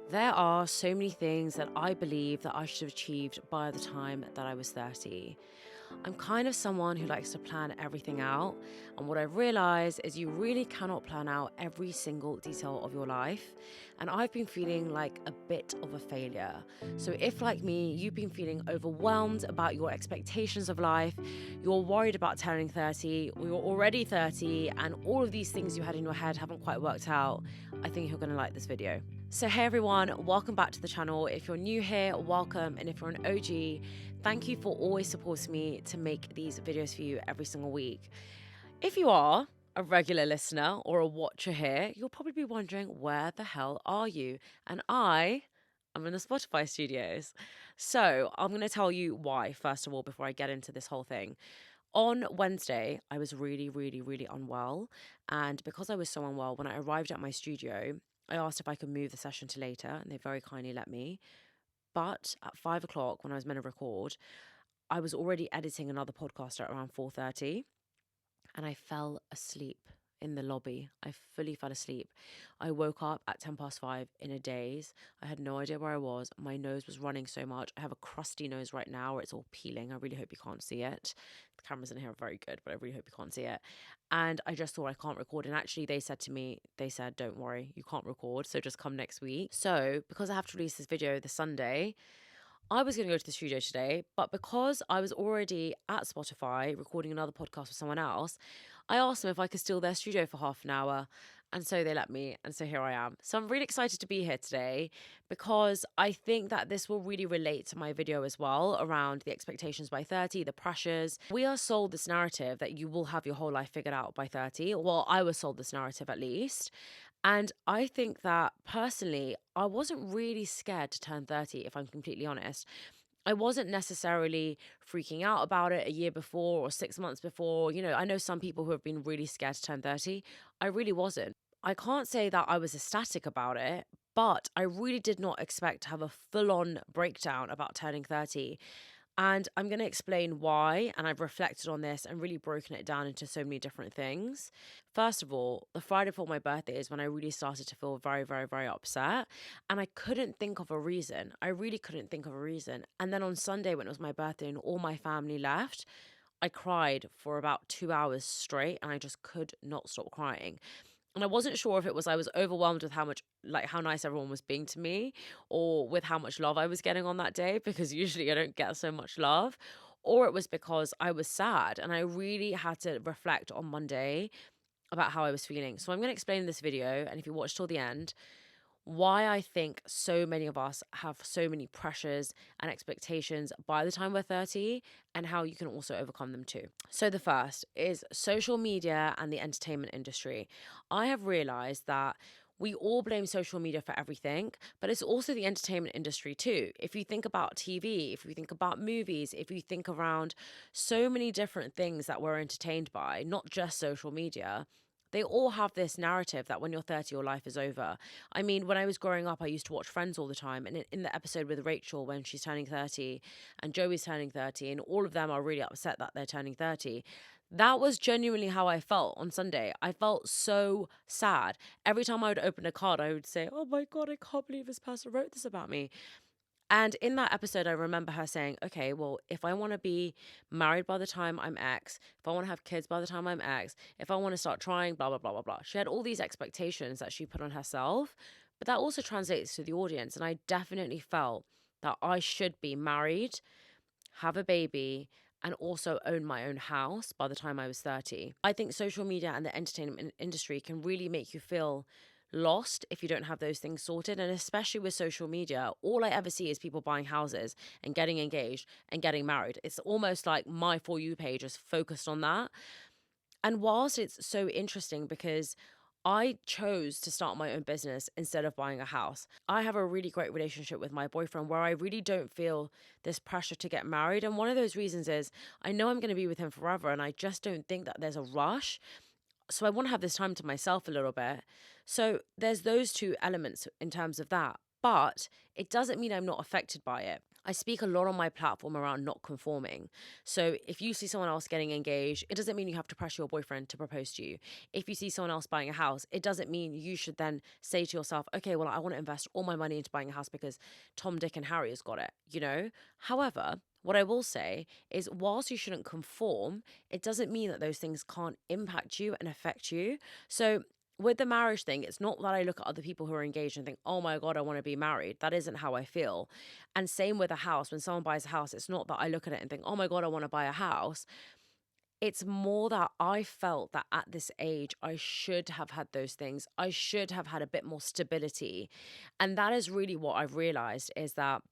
There are so many things that I believe that I should have achieved by the time that I was 30. I'm kind of someone who likes to plan everything out, and what I've realized is you really cannot plan out every single detail of your life. And I've been feeling like a bit of a failure. So, if like me, you've been feeling overwhelmed about your expectations of life, you're worried about turning 30, or you're already 30, and all of these things you had in your head haven't quite worked out, I think you're going to like this video. So, hey everyone, welcome back to the channel. If you're new here, welcome. And if you're an OG, thank you for always supporting me to make these videos for you every single week. If you are a regular listener or a watcher here, you'll probably be wondering, where the hell are you? And I'm in the Spotify studios. So, I'm going to tell you why, first of all, before I get into this whole thing. On Wednesday, I was really unwell. And because I was so unwell, when I arrived at my studio, I asked if I could move the session to later, and they very kindly let me. But at 5 o'clock, when I was meant to record, I was already editing another podcast at around 4:30, and I fell asleep in the lobby. I fully fell asleep. I woke up at 5:10 in a daze. I had no idea where I was. My nose was running so much. I have a crusty nose right now where it's all peeling. I really hope you can't see it. The cameras in here are very good, but I really hope you can't see it. And I just thought I can't record. And actually, they said to me, don't worry, you can't record. So just come next week. So because I have to release this video this Sunday, I was going to go to the studio today, but because I was already at Spotify recording another podcast with someone else, I asked them if I could steal their studio for half an hour. And so they let me. And so here I am. So I'm really excited to be here today because I think that this will really relate to my video as well around the expectations by 30, the pressures. We are sold this narrative that you will have your whole life figured out by 30. Well, I was sold this narrative at least. And I think that personally, I wasn't really scared to turn 30, if I'm completely honest. I wasn't necessarily freaking out about it a year before or 6 months before. You know, I know some people who have been really scared to turn 30. I really wasn't. I can't say that I was ecstatic about it, but I really did not expect to have a full on breakdown about turning 30. And I'm going to explain why. And I've reflected on this and really broken it down into so many different things. First of all, the Friday before my birthday is when I really started to feel very upset. And I couldn't think of a reason. I really couldn't think of a reason. And then on Sunday, when it was my birthday and all my family left, I cried for about 2 hours straight and I just could not stop crying. And I wasn't sure if it was I was overwhelmed with how nice everyone was being to me, or with how much love I was getting on that day, because usually I don't get so much love, or it was because I was sad and I really had to reflect on Monday about how I was feeling. So I'm going to explain in this video, and if you watch till the end, why I think so many of us have so many pressures and expectations by the time we're 30, and how you can also overcome them too. So, the first is social media and the entertainment industry. I have realized that we all blame social media for everything, but it's also the entertainment industry too. If you think about TV, if you think about movies, if you think around so many different things that we're entertained by, not just social media, they all have this narrative that when you're 30, your life is over. I mean, when I was growing up, I used to watch Friends all the time. And in the episode with Rachel, when she's turning 30 and Joey's turning 30, and all of them are really upset that they're turning 30, that was genuinely how I felt on Sunday. I felt so sad. Every time I would open a card, I would say, oh my God, I can't believe this person wrote this about me. And in that episode, I remember her saying, okay, well, if I want to be married by the time I'm X, if I want to have kids by the time I'm X, if I want to start trying, blah, blah, blah, blah, blah. She had all these expectations that she put on herself, but that also translates to the audience. And I definitely felt that I should be married, have a baby, and also own my own house by the time I was 30. I think social media and the entertainment industry can really make you feel lost if you don't have those things sorted. And especially with social media, all I ever see is people buying houses and getting engaged and getting married. It's almost like my For You page is focused on that. And whilst it's so interesting because I chose to start my own business instead of buying a house, I have a really great relationship with my boyfriend where I really don't feel this pressure to get married. And one of those reasons is I know I'm going to be with him forever, and I just don't think that there's a rush. So I want to have this time to myself a little bit. So there's those two elements in terms of that. But it doesn't mean I'm not affected by it. I speak a lot on my platform around not conforming. So if you see someone else getting engaged, it doesn't mean you have to pressure your boyfriend to propose to you. If you see someone else buying a house, it doesn't mean you should then say to yourself, okay, well, I want to invest all my money into buying a house because Tom, Dick, and Harry has got it. However, what I will say is, whilst you shouldn't conform, it doesn't mean that those things can't impact you and affect you. So with the marriage thing, it's not that I look at other people who are engaged and think, oh my God, I want to be married. That isn't how I feel. And same with a house. When someone buys a house, it's not that I look at it and think, oh my God, I want to buy a house. It's more that I felt that at this age, I should have had those things. I should have had a bit more stability. And that is really what I've realized, is that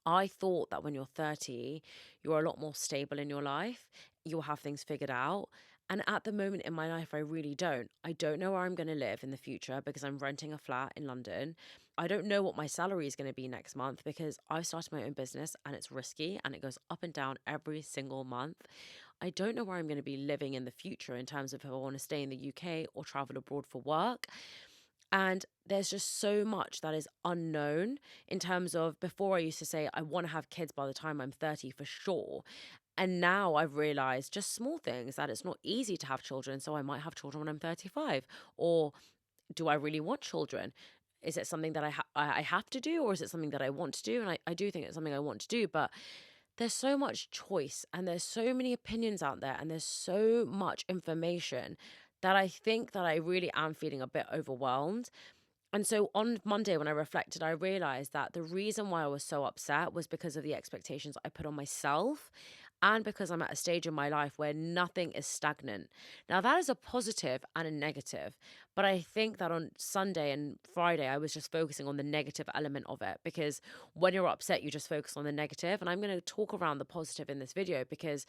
I thought that when you're 30, you're a lot more stable in your life. You'll have things figured out. And at the moment in my life, I really don't. I don't know where I'm going to live in the future because I'm renting a flat in London. I don't know what my salary is going to be next month because I've started my own business and it's risky and it goes up and down every single month. I don't know where I'm going to be living in the future in terms of if I want to stay in the UK or travel abroad for work. And there's just so much that is unknown in terms of, before I used to say, I want to have kids by the time I'm 30 for sure. And now I've realized just small things, that it's not easy to have children. So I might have children when I'm 35. Or do I really want children? Is it something that I have to do, or is it something that I want to do? And I do think it's something I want to do, but there's so much choice and there's so many opinions out there and there's so much information that I think that I really am feeling a bit overwhelmed. And so on Monday, when I reflected, I realized that the reason why I was so upset was because of the expectations I put on myself, and because I'm at a stage in my life where nothing is stagnant. Now, that is a positive and a negative. But I think that on Sunday and Friday, I was just focusing on the negative element of it, because when you're upset, you just focus on the negative. And I'm going to talk around the positive in this video, because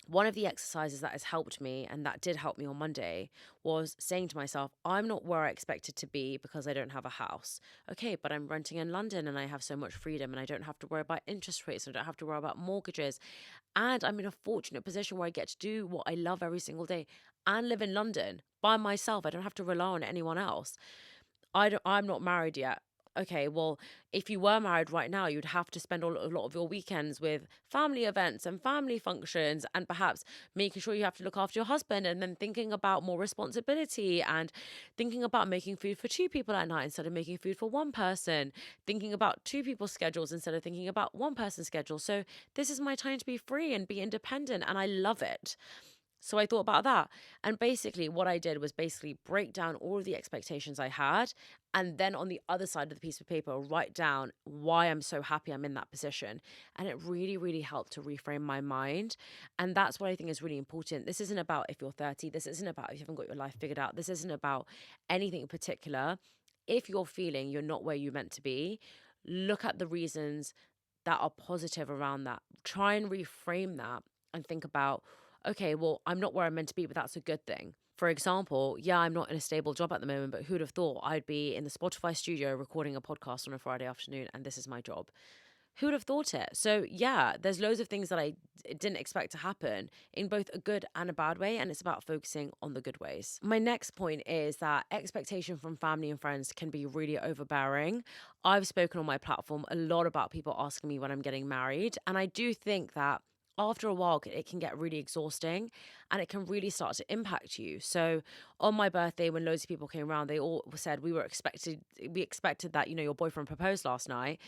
one of the exercises that has helped me, and that did help me on Monday, was saying to myself, I'm not where I expected to be because I don't have a house. Okay, but I'm renting in London and I have so much freedom and I don't have to worry about interest rates. I don't have to worry about mortgages. And I'm in a fortunate position where I get to do what I love every single day and live in London by myself. I don't have to rely on anyone else. I'm not married yet. Okay, well, if you were married right now, you'd have to spend a lot of your weekends with family events and family functions, and perhaps making sure you have to look after your husband, and then thinking about more responsibility and thinking about making food for two people at night instead of making food for one person, thinking about two people's schedules instead of thinking about one person's schedule. So this is my time to be free and be independent, and I love it. So I thought about that. And basically, what I did was basically break down all of the expectations I had. And then on the other side of the piece of paper, write down why I'm so happy I'm in that position. And it really, really helped to reframe my mind. And that's what I think is really important. This isn't about if you're 30. This isn't about if you haven't got your life figured out. This isn't about anything in particular. If you're feeling you're not where you're meant to be, look at the reasons that are positive around that. Try and reframe that and think about, okay, well, I'm not where I'm meant to be, but that's a good thing. For example, yeah, I'm not in a stable job at the moment, but who'd have thought I'd be in the Spotify studio recording a podcast on a Friday afternoon and this is my job? Who would have thought it? So, yeah, there's loads of things that I didn't expect to happen in both a good and a bad way, and it's about focusing on the good ways. My next point is that expectation from family and friends can be really overbearing. I've spoken on my platform a lot about people asking me when I'm getting married, and I do think that after a while, it can get really exhausting and it can really start to impact you. So on my birthday, when loads of people came around, they all said we expected that, your boyfriend proposed last night.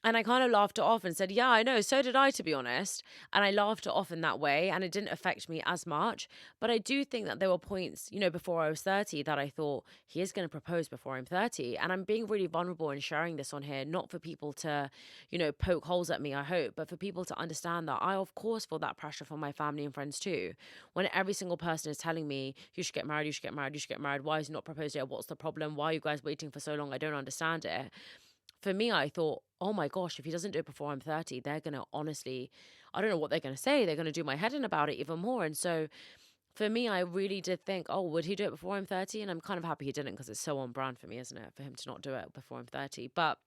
And I kind of laughed it off and said, yeah, I know. So did I, to be honest. And I laughed it off in that way. And it didn't affect me as much. But I do think that there were points, before I was 30 that I thought he is going to propose before I'm 30. And I'm being really vulnerable in sharing this on here, not for people to, poke holes at me, I hope, but for people to understand that I, of course, feel that pressure from my family and friends too. When every single person is telling me, you should get married, you should get married, you should get married. Why is he not proposed yet? What's the problem? Why are you guys waiting for so long? I don't understand it. For me, I thought, oh my gosh, if he doesn't do it before I'm 30, they're going to honestly, I don't know what they're going to say. They're going to do my head in about it even more. And so for me, I really did think, oh, would he do it before I'm 30? And I'm kind of happy he didn't, because it's so on brand for me, isn't it? For him to not do it before I'm 30. But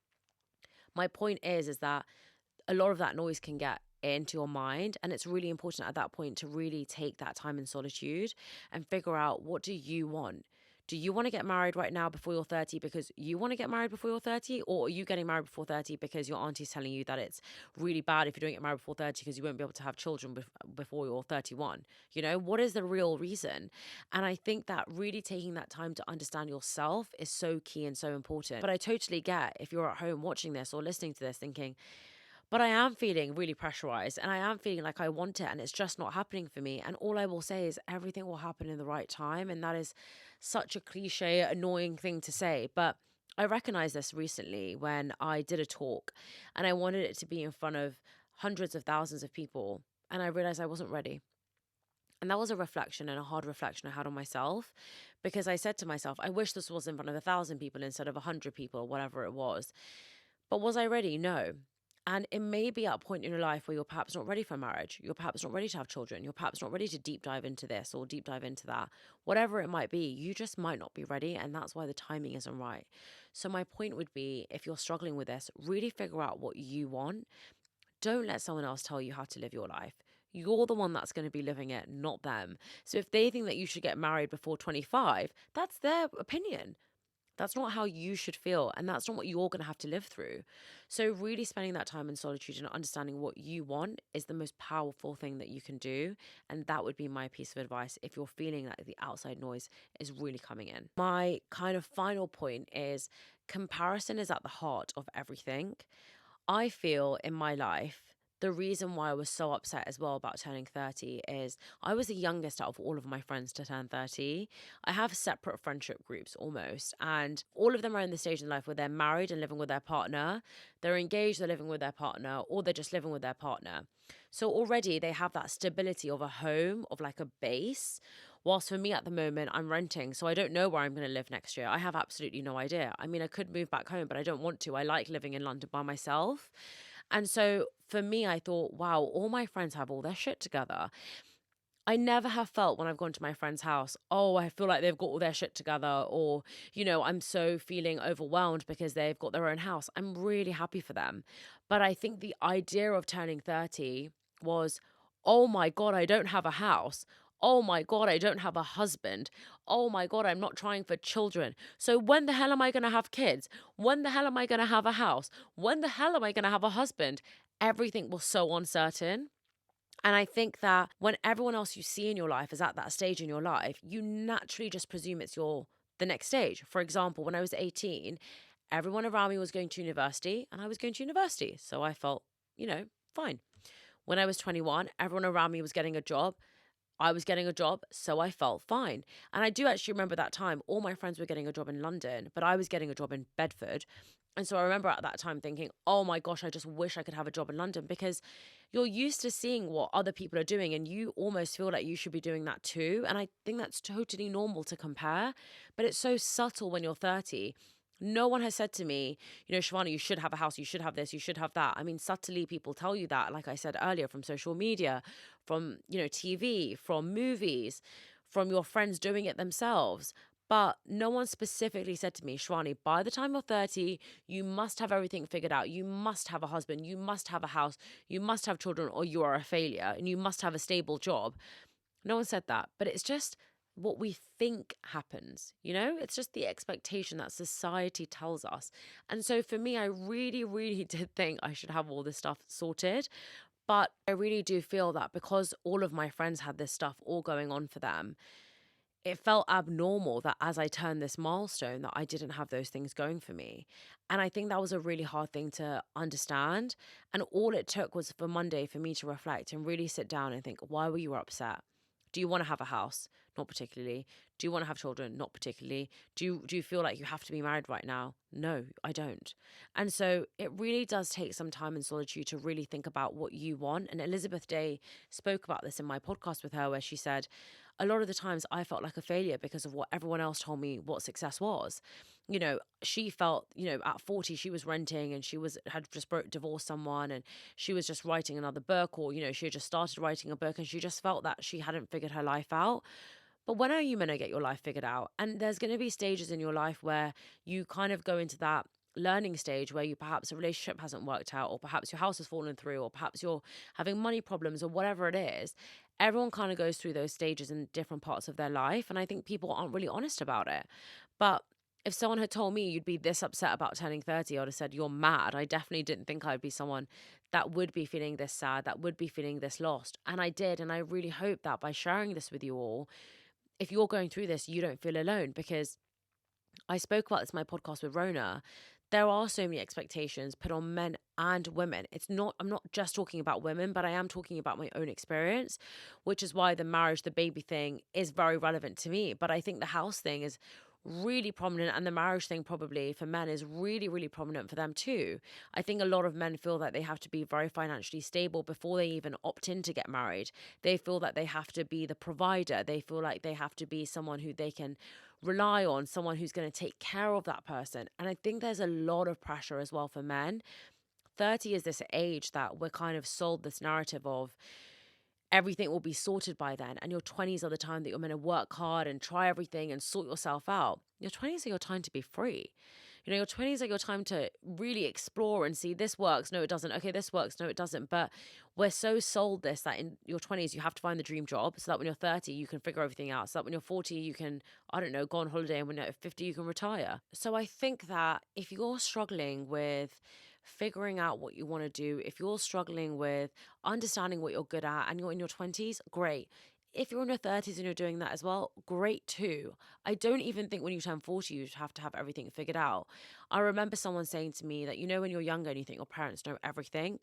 my point is that a lot of that noise can get into your mind, and it's really important at that point to really take that time in solitude and figure out, what do you want? Do you want to get married right now before you're 30 because you want to get married before you're 30? Or are you getting married before 30 because your auntie's telling you that it's really bad if you don't get married before 30 because you won't be able to have children before you're 31? You know, what is the real reason? And I think that really taking that time to understand yourself is so key and so important. But I totally get if you're at home watching this or listening to this thinking, but I am feeling really pressurized and I am feeling like I want it and it's just not happening for me. And all I will say is everything will happen in the right time. And that is such a cliche, annoying thing to say. But I recognized this recently when I did a talk and I wanted it to be in front of hundreds of thousands of people. And I realized I wasn't ready. And that was a reflection and a hard reflection I had on myself because I said to myself, I wish this was in front of 1,000 people instead of 100 people, or whatever it was. But was I ready? No. And it may be at a point in your life where you're perhaps not ready for marriage. You're perhaps not ready to have children. You're perhaps not ready to deep dive into this or deep dive into that. Whatever it might be, you just might not be ready. And that's why the timing isn't right. So, my point would be if you're struggling with this, really figure out what you want. Don't let someone else tell you how to live your life. You're the one that's going to be living it, not them. So, if they think that you should get married before 25, that's their opinion. That's not how you should feel. And that's not what you're going to have to live through. So, really spending that time in solitude and understanding what you want is the most powerful thing that you can do. And that would be my piece of advice if you're feeling like the outside noise is really coming in. My kind of final point is comparison is at the heart of everything. I feel in my life, the reason why I was so upset as well about turning 30 is I was the youngest out of all of my friends to turn 30. I have separate friendship groups almost, and all of them are in the stage in life where they're married and living with their partner, they're engaged, they're living with their partner, or they're just living with their partner. So already they have that stability of a home, of like a base. Whilst for me at the moment, I'm renting, so I don't know where I'm going to live next year. I have absolutely no idea. I mean, I could move back home, but I don't want to. I like living in London by myself. And so for me, I thought, wow, all my friends have all their shit together. I never have felt when I've gone to my friend's house, oh, I feel like they've got all their shit together, or, I'm so feeling overwhelmed because they've got their own house. I'm really happy for them. But I think the idea of turning 30 was, oh my God, I don't have a house. Oh my God, I don't have a husband. Oh my God, I'm not trying for children. So when the hell am I going to have kids? When the hell am I going to have a house? When the hell am I going to have a husband? Everything was so uncertain. And I think that when everyone else you see in your life is at that stage in your life, you naturally just presume it's the next stage. For example, when I was 18, everyone around me was going to university and I was going to university. So I felt, fine. When I was 21, everyone around me was getting a job. I was getting a job, so I felt fine. And I do actually remember that time, all my friends were getting a job in London, but I was getting a job in Bedford. And so I remember at that time thinking, oh my gosh, I just wish I could have a job in London, because you're used to seeing what other people are doing and you almost feel like you should be doing that too. And I think that's totally normal to compare, but it's so subtle when you're 30. No one has said to me, Shivana, you should have a house, you should have this, you should have that. I mean, subtly people tell you that, like I said earlier, from social media, from, TV, from movies, from your friends doing it themselves. But no one specifically said to me, Shwani, by the time you're 30, you must have everything figured out. You must have a husband. You must have a house. You must have children, or you are a failure. And you must have a stable job. No one said that. But it's just what we think happens, It's just the expectation that society tells us. And so for me, I really, really did think I should have all this stuff sorted. But I really do feel that because all of my friends had this stuff all going on for them, it felt abnormal that as I turned this milestone that I didn't have those things going for me. And I think that was a really hard thing to understand. And all it took was for Monday for me to reflect and really sit down and think, why were you upset? Do you want to have a house? Not particularly. Do you want to have children? Not particularly. Do you feel like you have to be married right now? No, I don't. And so it really does take some time in solitude to really think about what you want. And Elizabeth Day spoke about this in my podcast with her, where she said, a lot of the times I felt like a failure because of what everyone else told me what success was. She felt, at 40 she was renting and had just divorced someone, and she was just writing another book, or, she had just started writing a book, and she just felt that she hadn't figured her life out. But when are you going to get your life figured out? And there's going to be stages in your life where you kind of go into that learning stage where perhaps a relationship hasn't worked out, or perhaps your house has fallen through, or perhaps you're having money problems, or whatever it is. Everyone kind of goes through those stages in different parts of their life. And I think people aren't really honest about it. But if someone had told me you'd be this upset about turning 30, I would have said, you're mad. I definitely didn't think I'd be someone that would be feeling this sad, that would be feeling this lost. And I did. And I really hope that by sharing this with you all, if you're going through this, you don't feel alone, because I spoke about this in my podcast with Rona. There are so many expectations put on men and women. I'm not just talking about women, but I am talking about my own experience, which is why the marriage, the baby thing is very relevant to me. But I think the house thing is really prominent, and the marriage thing probably for men is really, really prominent for them too. I think a lot of men feel that they have to be very financially stable before they even opt in to get married. They feel that they have to be the provider. They feel like they have to be someone who they can rely on, someone who's going to take care of that person. And I think there's a lot of pressure as well for men. 30 is this age that we're kind of sold this narrative of everything will be sorted by then. And your 20s are the time that you're going to work hard and try everything and sort yourself out. Your 20s are your time to be free. You know, your 20s are your time to really explore and see, this works, no, it doesn't. Okay, this works, no, it doesn't. But we're so sold this that in your 20s, you have to find the dream job, so that when you're 30, you can figure everything out. So that when you're 40, you can, I don't know, go on holiday. And when you're 50, you can retire. So I think that if you're struggling with figuring out what you want to do, if you're struggling with understanding what you're good at and you're in your 20s, great. If you're in your 30s and you're doing that as well, great too. I don't even think when you turn 40, you have to have everything figured out. I remember someone saying to me that, you know, when you're younger and you think your parents know everything,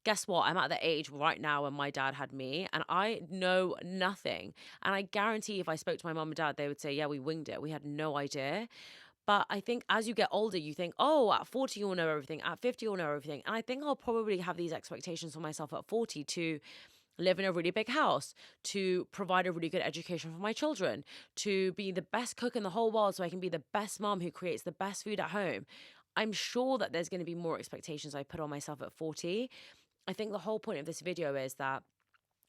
guess what? I'm at the age right now when my dad had me and I know nothing. And I guarantee if I spoke to my mum and dad, they would say, yeah, we winged it. We had no idea. But I think as you get older, you think, oh, at 40, you'll know everything. At 50, you'll know everything. And I think I'll probably have these expectations for myself at 40 to live in a really big house, to provide a really good education for my children, to be the best cook in the whole world so I can be the best mom who creates the best food at home. I'm sure that there's going to be more expectations I put on myself at 40. I think the whole point of this video is that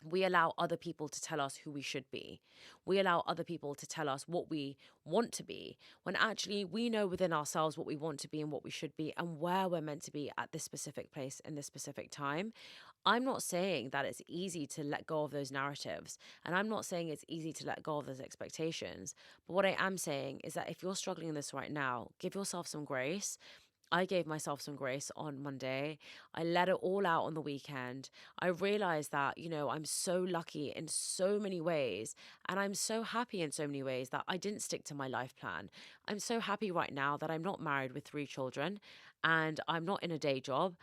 we allow other people to tell us who we should be. We allow other people to tell us what we want to be, when actually we know within ourselves what we want to be and what we should be and where we're meant to be at this specific place in this specific time. I'm not saying that it's easy to let go of those narratives, and I'm not saying it's easy to let go of those expectations. But what I am saying is that if you're struggling in this right now, give yourself some grace. I gave myself some grace on Monday. I let it all out on the weekend. I realized that, you know, I'm so lucky in so many ways. And I'm so happy in so many ways that I didn't stick to my life plan. I'm so happy right now that I'm not married with 3 children and I'm not in a day job.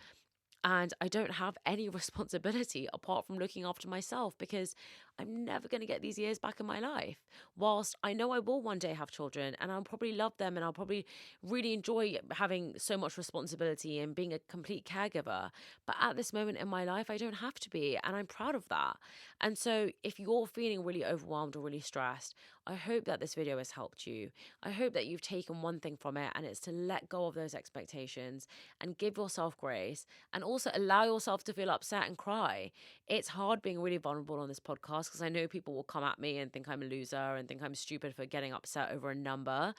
And I don't have any responsibility apart from looking after myself, because I'm never going to get these years back in my life. Whilst I know I will one day have children and I'll probably love them and I'll probably really enjoy having so much responsibility and being a complete caregiver. But at this moment in my life, I don't have to be. And I'm proud of that. And so if you're feeling really overwhelmed or really stressed, I hope that this video has helped you. I hope that you've taken one thing from it, and it's to let go of those expectations and give yourself grace, and also allow yourself to feel upset and cry. It's hard being really vulnerable on this podcast because I know people will come at me and think I'm a loser and think I'm stupid for getting upset over a number.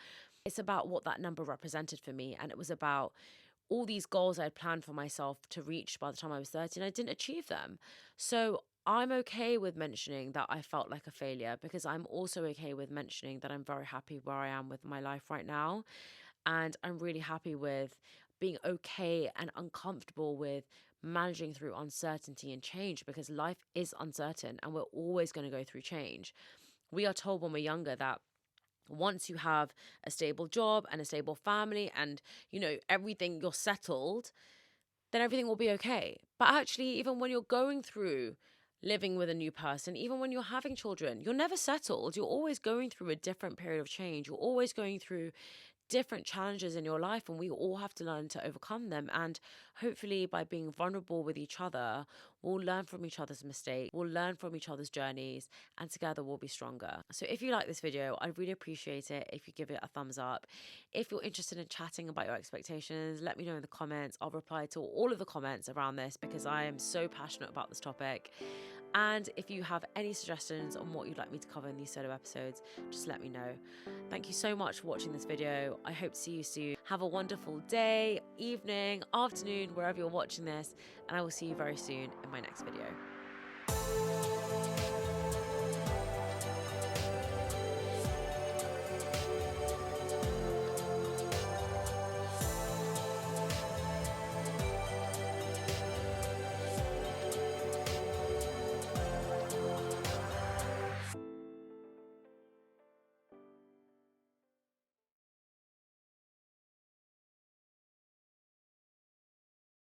It's about what that number represented for me, and it was about all these goals I had planned for myself to reach by the time I was 30, and I didn't achieve them. So I'm okay with mentioning that I felt like a failure, because I'm also okay with mentioning that I'm very happy where I am with my life right now. And I'm really happy with being okay and uncomfortable with managing through uncertainty and change, because life is uncertain and we're always going to go through change. We are told when we're younger that once you have a stable job and a stable family and, you know, everything, you're settled, then everything will be okay. But actually, even when you're going through living with a new person, even when you're having children, you're never settled. You're always going through a different period of change. You're always going through different challenges in your life, and we all have to learn to overcome them. And hopefully by being vulnerable with each other, we'll learn from each other's mistakes, we'll learn from each other's journeys, and together we'll be stronger. So if you like this video, I'd really appreciate it if you give it a thumbs up. If you're interested in chatting about your expectations, let me know in the comments. I'll reply to all of the comments around this because I am so passionate about this topic. And if you have any suggestions on what you'd like me to cover in these solo episodes, just let me know. Thank you so much for watching this video. I hope to see you soon. Have a wonderful day, evening, afternoon, wherever you're watching this, and I will see you very soon in my next video.